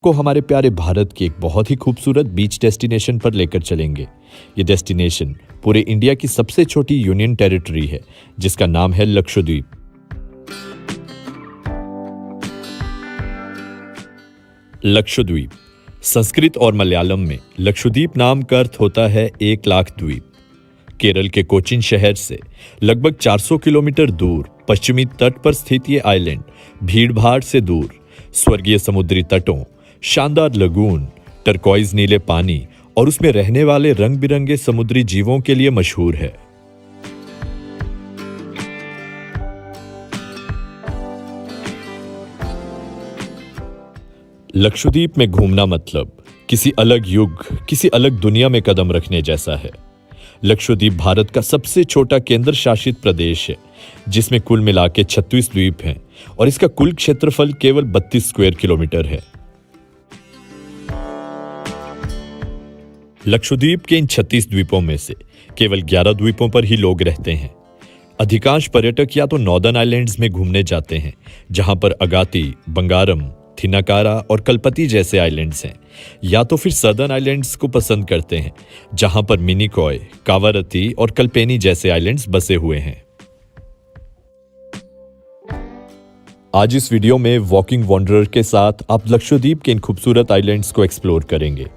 को हमारे प्यारे भारत के एक बहुत ही खूबसूरत बीच डेस्टिनेशन पर लेकर चलेंगे। ये डेस्टिनेशन पूरे इंडिया की सबसे छोटी यूनियन टेरिटरी है जिसका नाम है लक्षद्वीप। लक्षद्वीप संस्कृत और मलयालम में लक्षद्वीप नाम का अर्थ होता है 1,00,000 द्वीप। केरल के कोचीन शहर से लगभग 400 किलोमीटर दूर पश्चिमी तट पर स्थित ये आइलैंड भीड़-भाड़ से दूर स्वर्गीय समुद्री तटों, शानदार लगून, टर्कोइज नीले पानी और उसमें रहने वाले रंग बिरंगे समुद्री जीवों के लिए मशहूर है। लक्षद्वीप में घूमना मतलब किसी अलग युग, किसी अलग दुनिया में कदम रखने जैसा है। लक्षद्वीप भारत का सबसे छोटा केंद्र शासित प्रदेश है जिसमें कुल मिलाकर 36 द्वीप हैं और इसका कुल क्षेत्रफल केवल 32 स्क्वायर किलोमीटर है। लक्षद्वीप के इन 36 द्वीपों में से केवल 11 द्वीपों पर ही लोग रहते हैं। अधिकांश पर्यटक या तो नॉर्दर्न आइलैंड्स में घूमने जाते हैं जहां पर अगाती, बंगारम, थिनाकारा और कलपति जैसे आइलैंड्स हैं, या तो फिर सदर्न आइलैंड्स को पसंद करते हैं जहां पर मिनिकॉय, कावारती और कल्पेनी जैसे आइलैंड्स बसे हुए हैं। आज इस वीडियो में वॉकिंग वॉन्डरर के साथ आप लक्षद्वीप के इन खूबसूरत आइलैंड्स को एक्सप्लोर करेंगे।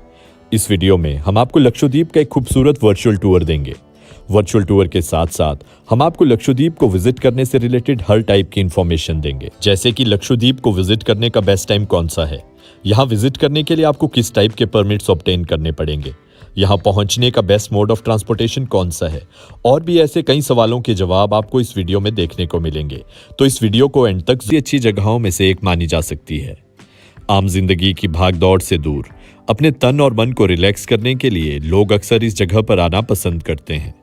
इस वीडियो में हम आपको लक्षद्वीप का एक खूबसूरत वर्चुअल टूर देंगे। वर्चुअल टूर के साथ साथ हम आपको लक्षद्वीप को विजिट करने से रिलेटेड हर टाइप की इंफॉर्मेशन देंगे, जैसे कि लक्षद्वीप को विजिट करने का बेस्ट टाइम कौन सा है, यहाँ विजिट करने के लिए आपको किस टाइप के परमिट्स ऑब्टेन करने पड़ेंगे, यहाँ पहुंचने का बेस्ट मोड ऑफ ट्रांसपोर्टेशन कौन सा है, और भी ऐसे कई सवालों के जवाब आपको इस वीडियो में देखने को मिलेंगे। तो इस वीडियो को एंड तक अच्छी जगहों में से एक मानी जा सकती है। आम जिंदगी की भाग दौड़ से दूर अपने तन और मन को रिलैक्स करने के लिए लोग अक्सर इस जगह पर आना पसंद करते हैं।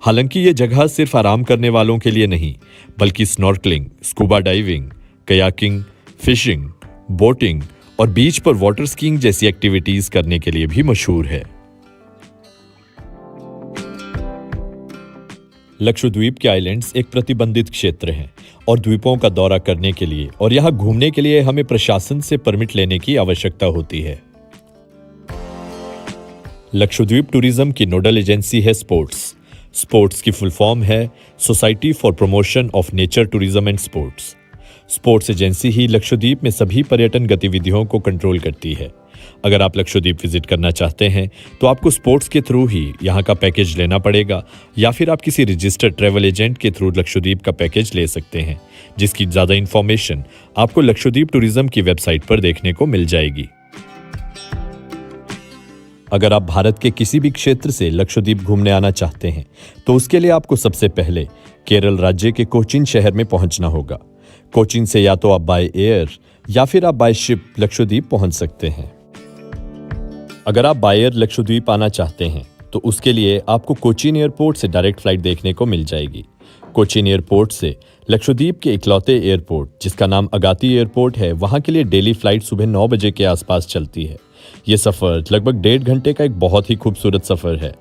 हालांकि ये जगह सिर्फ आराम करने वालों के लिए नहीं, बल्कि snorkelling, scuba diving, kayaking, fishing, boating और बीच पर वाटर स्कीइंग जैसी एक्टिविटीज करने के लिए भी मशहूर है। लक्षद्वीप के आइलैंड्स एक प्रतिबंधित क्षेत्र हैं और द्वीपों का दौरा करने के लिए और यहाँ घूमने के लिए हमें प्रशासन से परमिट लेने की आवश्यकता होती है। लक्षद्वीप टूरिज्म की नोडल एजेंसी है स्पोर्ट्स की फुल फॉर्म है society for promotion of nature tourism and sports agency ही लक्षद्वीप में सभी पर्यटन गतिविधियों को कंट्रोल करती है। अगर आप लक्षद्वीप विजिट करना चाहते हैं तो आपको स्पोर्ट्स के थ्रू ही यहाँ का पैकेज लेना पड़ेगा, या फिर आप किसी रजिस्टर्ड ट्रैवल एजेंट के थ्रू लक्षद्वीप का पैकेज ले सकते हैं, जिसकी ज़्यादा इन्फॉर्मेशन आपको लक्षद्वीप टूरिज्म की वेबसाइट पर देखने को मिल जाएगी। अगर आप भारत के किसी भी क्षेत्र से लक्षद्वीप घूमने आना चाहते हैं तो उसके लिए आपको सबसे पहले केरल राज्य के कोचीन शहर में पहुंचना होगा। कोचीन से या तो आप बाय एयर या फिर आप बाय शिप लक्षद्वीप पहुंच सकते हैं। अगर आप बाय एयर लक्षद्वीप आना चाहते हैं तो उसके लिए आपको कोचीन एयरपोर्ट से डायरेक्ट फ्लाइट देखने को मिल जाएगी। कोचीन एयरपोर्ट से लक्षद्वीप के इकलौते एयरपोर्ट जिसका नाम अगाती एयरपोर्ट है, वहां के लिए डेली फ्लाइट सुबह 9 बजे के आसपास चलती है। ये सफ़र लगभग 1.5 घंटे का एक बहुत ही खूबसूरत सफ़र है।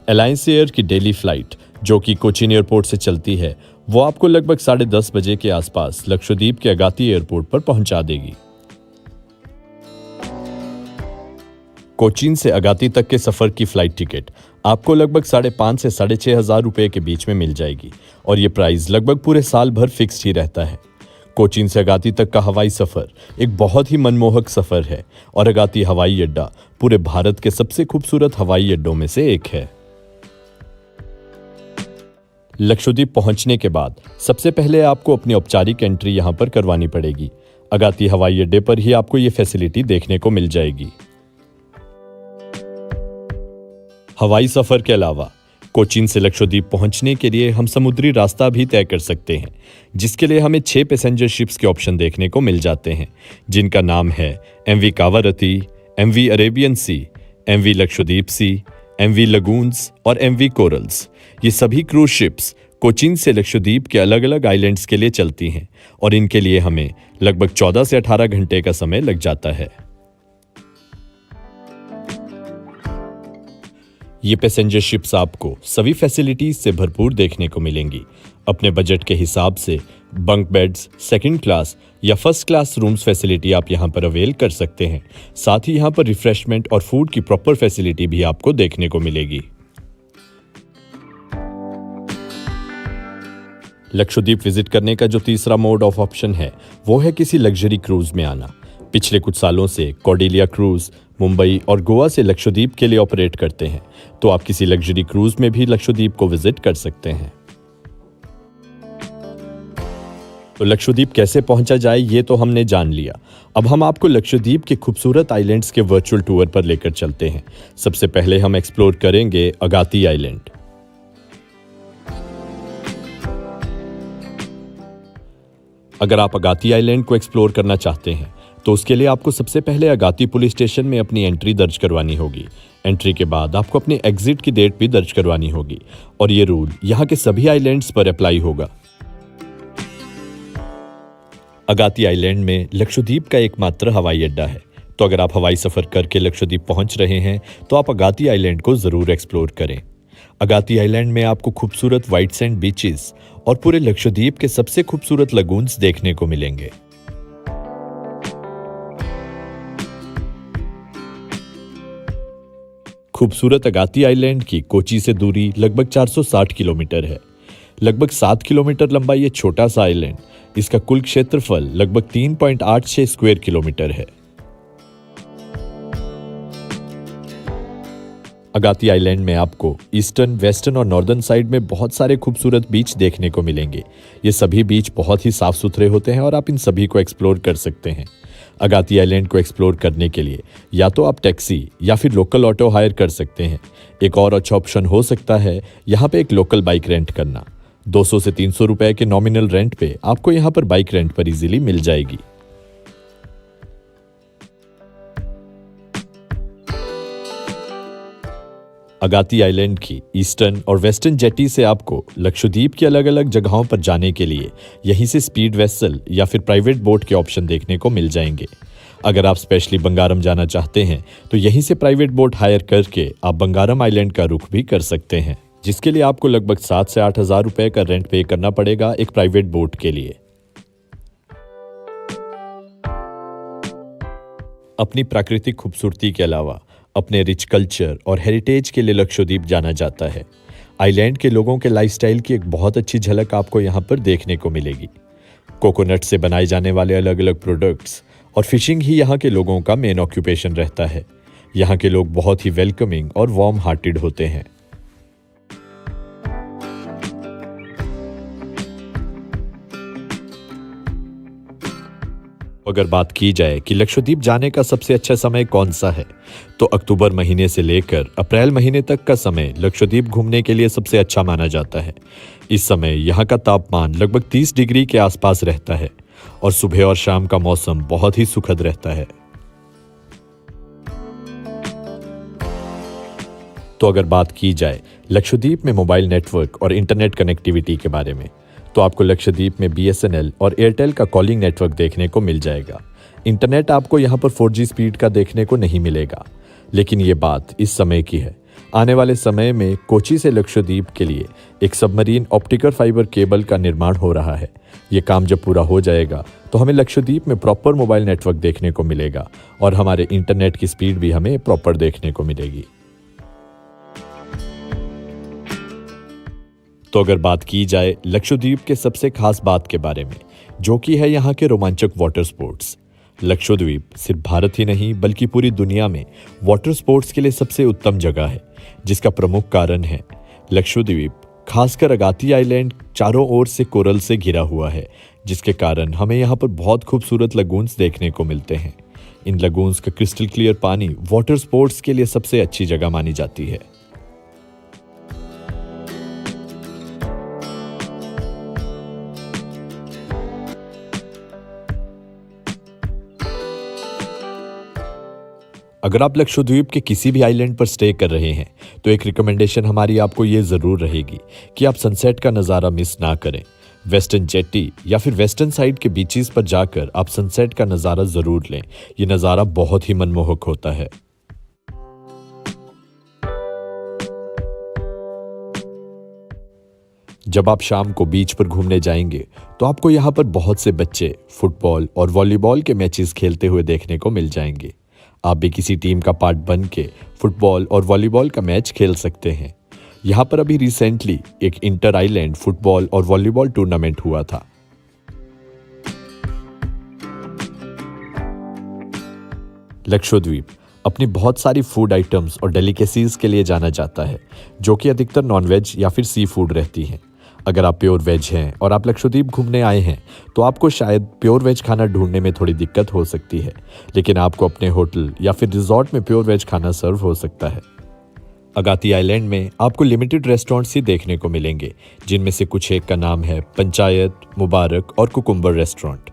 अलायंस एयर की डेली फ्लाइट जो कि कोचीन एयरपोर्ट से चलती है, वो आपको लगभग 10:30 बजे के आसपास लक्षद्वीप के अगाती एयरपोर्ट पर पहुंचा देगी। कोचीन से अगाती तक के सफ़र की फ़्लाइट टिकट आपको लगभग 5,500 से 6,500 रुपये के बीच में मिल जाएगी और ये प्राइस लगभग पूरे साल भर फिक्स ही रहता है। कोचीन से अगाती तक का हवाई सफ़र एक बहुत ही मनमोहक सफ़र है और अगाती हवाई अड्डा पूरे भारत के सबसे खूबसूरत हवाई अड्डों में से एक है। लक्षद्वीप पहुंचने के बाद सबसे पहले आपको अपनी औपचारिक एंट्री यहां पर करवानी पड़ेगी। अगाती हवाई अड्डे पर ही आपको ये फैसिलिटी देखने को मिल जाएगी। हवाई सफ़र के अलावा कोचीन से लक्षद्वीप पहुंचने के लिए हम समुद्री रास्ता भी तय कर सकते हैं, जिसके लिए हमें 6 पैसेंजर शिप्स के ऑप्शन देखने को मिल जाते हैं, जिनका नाम है MV कावारती, MV अरेबियन सी, MV लक्षद्वीप सी, MV लगून्स और MV कोरल्स। ये सभी क्रूज शिप्स कोचीन से लक्षद्वीप के अलग अलग आइलैंड्स के लिए चलती हैं और इनके लिए हमें लगभग 14 से 18 घंटे का समय लग जाता है। ये पैसेंजर शिप्स आपको सभी फैसिलिटीज से भरपूर देखने को मिलेंगी। अपने बजट के हिसाब से बंक बेड्स, सेकंड क्लास या फर्स्ट क्लास रूम्स फैसिलिटी आप यहाँ पर अवेल कर सकते हैं। साथ ही यहाँ पर रिफ्रेशमेंट और फूड की प्रॉपर फैसिलिटी भी आपको देखने को मिलेगी। लक्षद्वीप विजिट करने का जो तीसरा मोड ऑफ ऑप्शन है वो है किसी लग्जरी क्रूज में आना। पिछले कुछ सालों से कॉर्डेलिया क्रूज मुंबई और गोवा से लक्षद्वीप के लिए ऑपरेट करते हैं, तो आप किसी लग्जरी क्रूज में भी लक्षद्वीप को विजिट कर सकते हैं। तो लक्षद्वीप कैसे पहुंचा जाए ये तो हमने जान लिया। अब हम आपको लक्षद्वीप के खूबसूरत आइलैंड्स के वर्चुअल टूर पर लेकर चलते हैं। सबसे पहले हम एक्सप्लोर करेंगे अगाती आइलैंड। अगर आप अगाती आइलैंड को एक्सप्लोर करना चाहते हैं तो उसके लिए आपको सबसे पहले अगाती पुलिस स्टेशन में अपनी एंट्री दर्ज करवानी होगी। एंट्री के बाद आपको अपनी एग्जिट की डेट भी दर्ज करवानी होगी और ये रूल यहाँ के सभी आइलैंड्स पर अप्लाई होगा। अगाती आइलैंड में लक्षद्वीप का एकमात्र हवाई अड्डा है, तो अगर आप हवाई सफर करके लक्षद्वीप पहुंच रहे हैं तो आप अगाती आइलैंड को जरूर एक्सप्लोर करें। अगाती आइलैंड में आपको खूबसूरत व्हाइट सैंड बीचेस और पूरे लक्षद्वीप के सबसे खूबसूरत लगून्स देखने को मिलेंगे। खूबसूरत अगाती आइलैंड की कोची से दूरी लगभग 460 किलोमीटर है। लगभग 7 किलोमीटर लंबा ये छोटा सा आइलैंड, इसका कुल क्षेत्रफल लगभग 3.86 स्क्वायर किलोमीटर है। अगाती आइलैंड में आपको ईस्टर्न, वेस्टर्न और नॉर्दर्न साइड में बहुत सारे खूबसूरत बीच देखने को मिलेंगे। ये सभी बीच बहुत ही साफ सुथरे होते हैं और आप इन सभी को एक्सप्लोर कर सकते हैं। अगाती आइलैंड को एक्सप्लोर करने के लिए या तो आप टैक्सी या फिर लोकल ऑटो हायर कर सकते हैं। एक और अच्छा ऑप्शन हो सकता है यहाँ पे एक लोकल बाइक रेंट करना। 200 से 300 रुपए के नॉमिनल रेंट पे आपको यहाँ पर बाइक रेंट पर इजीली मिल जाएगी। अगाती आइलैंड की ईस्टर्न और वेस्टर्न जेटी से आपको लक्षद्वीप की अलग अलग जगहों पर जाने के लिए यहीं से स्पीड वेसल या फिर प्राइवेट बोट के ऑप्शन देखने को मिल जाएंगे। अगर आप स्पेशली बंगारम जाना चाहते हैं तो यहीं से प्राइवेट बोट हायर करके आप बंगारम आइलैंड का रुख भी कर सकते हैं, जिसके लिए आपको लगभग 7 से 8 हज़ार रुपए का रेंट पे करना पड़ेगा एक प्राइवेट बोट के लिए। अपनी प्राकृतिक खूबसूरती के अलावा अपने रिच कल्चर और हेरिटेज के लिए लक्षद्वीप जाना जाता है। आइलैंड के लोगों के लाइफस्टाइल की एक बहुत अच्छी झलक आपको यहाँ पर देखने को मिलेगी। कोकोनट से बनाए जाने वाले अलग अलग प्रोडक्ट्स और फिशिंग ही यहाँ के लोगों का मेन ऑक्यूपेशन रहता है। यहाँ के लोग बहुत ही वेलकमिंग और वार्म हार्टेड होते हैं। अगर बात की जाए कि लक्षद्वीप जाने का सबसे अच्छा समय कौन सा है, तो अक्टूबर महीने से लेकर अप्रैल महीने तक का समय लक्षद्वीप घूमने के लिए सबसे अच्छा माना जाता है। इस समय यहाँ का तापमान लगभग 30 डिग्री के आसपास रहता है और सुबह और शाम का मौसम बहुत ही सुखद रहता है। तो अगर बात की जाए लक्षद्वीप में मोबाइल नेटवर्क और इंटरनेट कनेक्टिविटी के बारे में, तो आपको लक्षद्वीप में BSNL और एयरटेल का कॉलिंग नेटवर्क देखने को मिल जाएगा। इंटरनेट आपको यहाँ पर 4G स्पीड का देखने को नहीं मिलेगा, लेकिन ये बात इस समय की है। आने वाले समय में कोची से लक्षद्वीप के लिए एक सबमरीन ऑप्टिकल फाइबर केबल का निर्माण हो रहा है। ये काम जब पूरा हो जाएगा तो हमें लक्षद्वीप में प्रॉपर मोबाइल नेटवर्क देखने को मिलेगा और हमारे इंटरनेट की स्पीड भी हमें प्रॉपर देखने को मिलेगी। तो अगर बात की जाए लक्षद्वीप के सबसे खास बात के बारे में, जो कि है यहाँ के रोमांचक वाटर स्पोर्ट्स। लक्षद्वीप सिर्फ भारत ही नहीं बल्कि पूरी दुनिया में वाटर स्पोर्ट्स के लिए सबसे उत्तम जगह है, जिसका प्रमुख कारण है लक्षद्वीप, खासकर अगाती आइलैंड चारों ओर से कोरल से घिरा हुआ है, जिसके कारण हमें यहाँ पर बहुत खूबसूरत लगून्स देखने को मिलते हैं। इन लगून्स का क्रिस्टल क्लियर पानी वाटर स्पोर्ट्स के लिए सबसे अच्छी जगह मानी जाती है। अगर आप लक्षद्वीप के किसी भी आइलैंड पर स्टे कर रहे हैं तो एक रिकमेंडेशन हमारी आपको ये ज़रूर रहेगी कि आप सनसेट का नज़ारा मिस ना करें। वेस्टर्न जेटी या फिर वेस्टर्न साइड के बीचेस पर जाकर आप सनसेट का नज़ारा ज़रूर लें। ये नज़ारा बहुत ही मनमोहक होता है। जब आप शाम को बीच पर घूमने जाएंगे तो आपको यहाँ पर बहुत से बच्चे फुटबॉल और वॉलीबॉल के मैचेस खेलते हुए देखने को मिल जाएंगे। आप भी किसी टीम का पार्ट बन के फुटबॉल और वॉलीबॉल का मैच खेल सकते हैं। यहाँ पर अभी रिसेंटली एक इंटर आइलैंड फुटबॉल और वॉलीबॉल टूर्नामेंट हुआ था। लक्षद्वीप अपनी बहुत सारी फूड आइटम्स और डेलिकेसीज के लिए जाना जाता है, जो कि अधिकतर नॉनवेज या फिर सी फूड रहती हैं। अगर आप प्योर वेज हैं और आप लक्षद्वीप घूमने आए हैं तो आपको शायद प्योर वेज खाना ढूंढने में थोड़ी दिक्कत हो सकती है, लेकिन आपको अपने होटल या फिर रिजॉर्ट में प्योर वेज खाना सर्व हो सकता है। अगाती आइलैंड में आपको लिमिटेड रेस्टोरेंट्स ही देखने को मिलेंगे, जिनमें से कुछ एक का नाम है पंचायत, मुबारक और कुकुम्बर रेस्टोरेंट।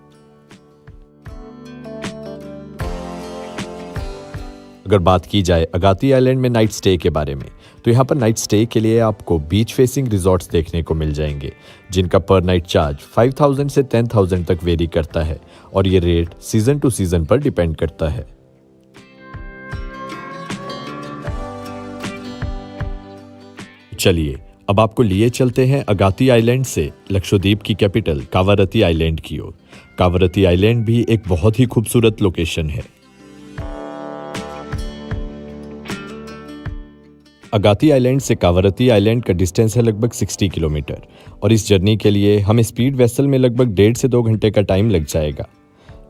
अगर बात की जाए अगाती आइलैंड में नाइट स्टे के बारे में, तो यहाँ पर नाइट स्टे के लिए आपको बीच फेसिंग रिजॉर्ट्स देखने को मिल जाएंगे, जिनका पर नाइट चार्ज 5,000 से 10,000 तक वेरी करता है और ये रेट सीजन टू सीजन पर डिपेंड करता है। चलिए अब आपको लिए चलते हैं अगाती आइलैंड से लक्षद्वीप की कैपिटल कावारत्ती आइलैंड की ओर। कावारत्ती आइलैंड भी एक बहुत ही खूबसूरत लोकेशन है। अगाती आइलैंड से कावारत्ती आइलैंड का डिस्टेंस है लगभग 60 किलोमीटर और इस जर्नी के लिए हमें स्पीड वेसल में लगभग 1.5 से 2 घंटे का टाइम लग जाएगा।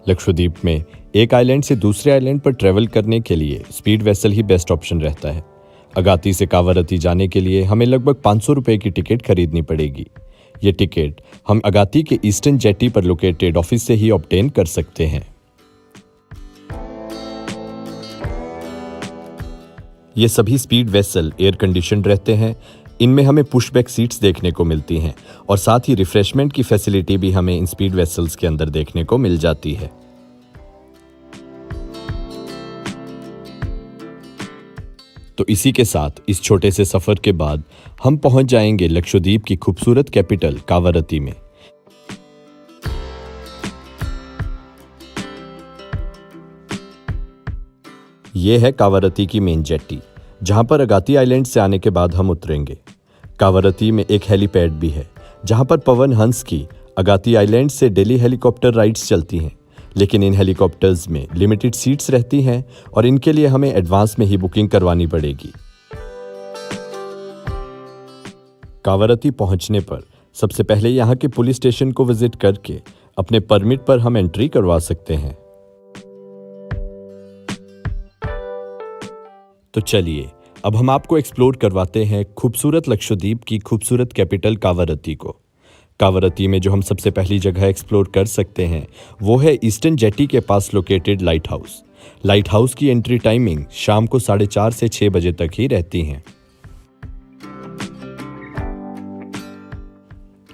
लक्षद्वीप में एक आइलैंड से दूसरे आइलैंड पर ट्रेवल करने के लिए स्पीड वेसल ही बेस्ट ऑप्शन रहता है। अगाती से कावारत्ती जाने के लिए हमें लगभग 500 रुपये की टिकट खरीदनी पड़ेगी। ये टिकट हम अगाती के ईस्टर्न जेटी पर लोकेटेड ऑफिस से ही ऑब्टेन कर सकते हैं। ये सभी स्पीड वेसल एयर कंडीशनड रहते हैं। इनमें हमें पुशबैक सीट्स देखने को मिलती हैं और साथ ही रिफ्रेशमेंट की फैसिलिटी भी हमें इन स्पीड वेसल्स के अंदर देखने को मिल जाती है। तो इसी के साथ इस छोटे से सफर के बाद हम पहुंच जाएंगे लक्षद्वीप की खूबसूरत कैपिटल कावारत्ती में। यह है कावारत्ती की मेन जेटी, जहां पर अगाती आइलैंड से आने के बाद हम उतरेंगे। कावारत्ती में एक हेलीपैड भी है, जहां पर पवन हंस की अगाती आइलैंड से डेली हेलीकॉप्टर राइड्स चलती हैं, लेकिन इन हेलीकॉप्टर्स में लिमिटेड सीट्स रहती हैं और इनके लिए हमें एडवांस में ही बुकिंग करवानी पड़ेगी। कावारत्ती पहुंचने पर सबसे पहले यहां के पुलिस स्टेशन को विजिट करके अपने परमिट पर हम एंट्री करवा सकते हैं। तो चलिए अब हम आपको एक्सप्लोर करवाते हैं खूबसूरत लक्षद्वीप की खूबसूरत कैपिटल कावारत्ती को। कावारत्ती में जो हम सबसे पहली जगह एक्सप्लोर कर सकते हैं वो है ईस्टर्न जेटी के पास located lighthouse. Lighthouse की एंट्री टाइमिंग शाम को 4:30 से 6 बजे तक ही रहती हैं।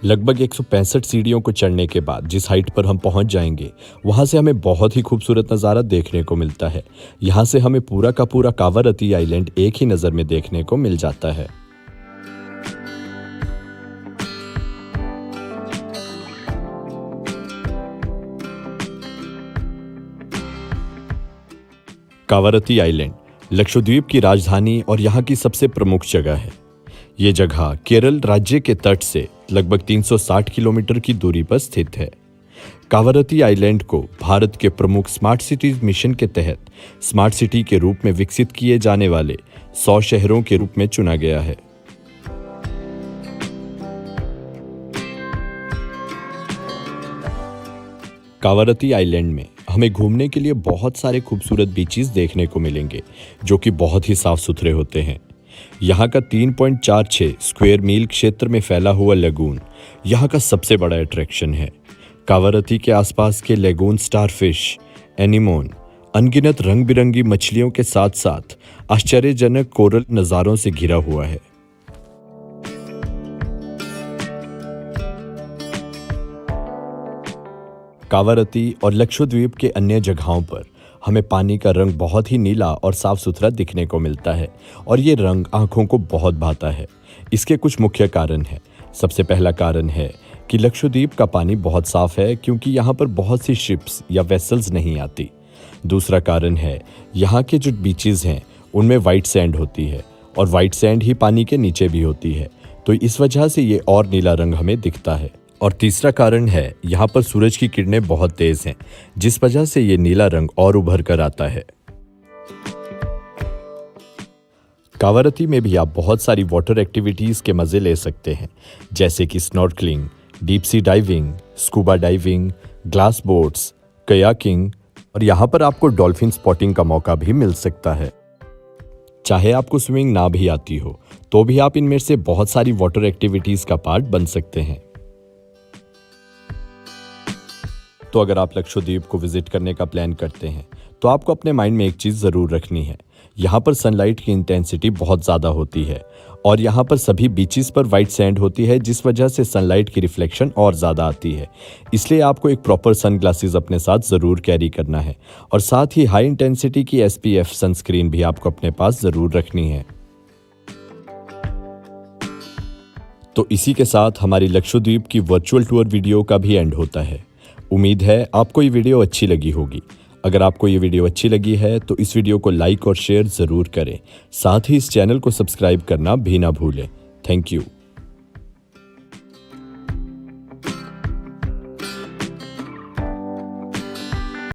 लगभग 165 सीढ़ियों को चढ़ने के बाद जिस हाइट पर हम पहुंच जाएंगे, वहां से हमें बहुत ही खूबसूरत नज़ारा देखने को मिलता है। यहां से हमें पूरा का पूरा कावारत्ती आइलैंड एक ही नज़र में देखने को मिल जाता है। कावारत्ती आइलैंड लक्षद्वीप की राजधानी और यहाँ की सबसे प्रमुख जगह है। ये जगह केरल राज्य के तट से लगभग 360 किलोमीटर की दूरी पर स्थित है। कावारत्ती आइलैंड को भारत के प्रमुख स्मार्ट सिटीज मिशन के तहत स्मार्ट सिटी के रूप में विकसित किए जाने वाले 100 शहरों के रूप में चुना गया है। कावारत्ती आइलैंड में हमें घूमने के लिए बहुत सारे खूबसूरत बीचेस देखने को मिलेंगे, जो कि बहुत ही साफ सुथरे होते हैं। यहाँ का 3.46 स्क्वायर मील क्षेत्र में फैला हुआ लगून यहाँ का सबसे बड़ा अट्रैक्शन है। कावारत्ती के आसपास के लगून स्टारफिश, एनीमोन, अनगिनत रंग बिरंगी मछलियों के साथ साथ आश्चर्यजनक कोरल नज़ारों से घिरा हुआ है। कावारत्ती और लक्षद्वीप के अन्य जगहों पर हमें पानी का रंग बहुत ही नीला और साफ सुथरा दिखने को मिलता है और ये रंग आंखों को बहुत भाता है। इसके कुछ मुख्य कारण हैं। सबसे पहला कारण है कि लक्षद्वीप का पानी बहुत साफ है, क्योंकि यहाँ पर बहुत सी शिप्स या वेसल्स नहीं आती। दूसरा कारण है यहाँ के जो बीचेस हैं उनमें वाइट सैंड होती है और वाइट सैंड ही पानी के नीचे भी होती है। तो इस वजह से ये और नीला रंग हमें दिखता है। और तीसरा कारण है, यहाँ पर सूरज की किरणें बहुत तेज हैं, जिस वजह से ये नीला रंग और उभर कर आता है। कावारत्ती में भी आप बहुत सारी वाटर एक्टिविटीज़ के मज़े ले सकते हैं, जैसे कि snorkelling, deep sea diving, scuba diving, glass boats, kayaking, और यहाँ पर आपको डॉल्फिन स्पॉटिंग का मौका भी मिल सकता है। चाहे आपको स्विमिंग ना भी आती हो, तो भी आप इनमें से बहुत सारी वाटर एक्टिविटीज़ का पार्ट बन सकते हैं। तो अगर आप लक्षद्वीप को विजिट करने का प्लान करते हैं, तो आपको अपने माइंड में एक चीज़ ज़रूर रखनी है। यहाँ पर सनलाइट की इंटेंसिटी बहुत ज़्यादा होती है और यहाँ पर सभी बीचेस पर वाइट सैंड होती है, जिस वजह से सनलाइट की रिफ्लेक्शन और ज़्यादा आती है। इसलिए आपको एक प्रॉपर सन ग्लासेस अपने साथ ज़रूर कैरी करना है और साथ ही हाई इंटेंसिटी की SPF सनस्क्रीन भी आपको अपने पास ज़रूर रखनी है। तो इसी के साथ हमारी लक्षद्वीप की वर्चुअल टूर वीडियो का भी एंड होता है। उम्मीद है आपको ये वीडियो अच्छी लगी होगी। अगर आपको ये वीडियो अच्छी लगी है तो इस वीडियो को लाइक और शेयर ज़रूर करें। साथ ही इस चैनल को सब्सक्राइब करना भी ना भूलें। Thank you.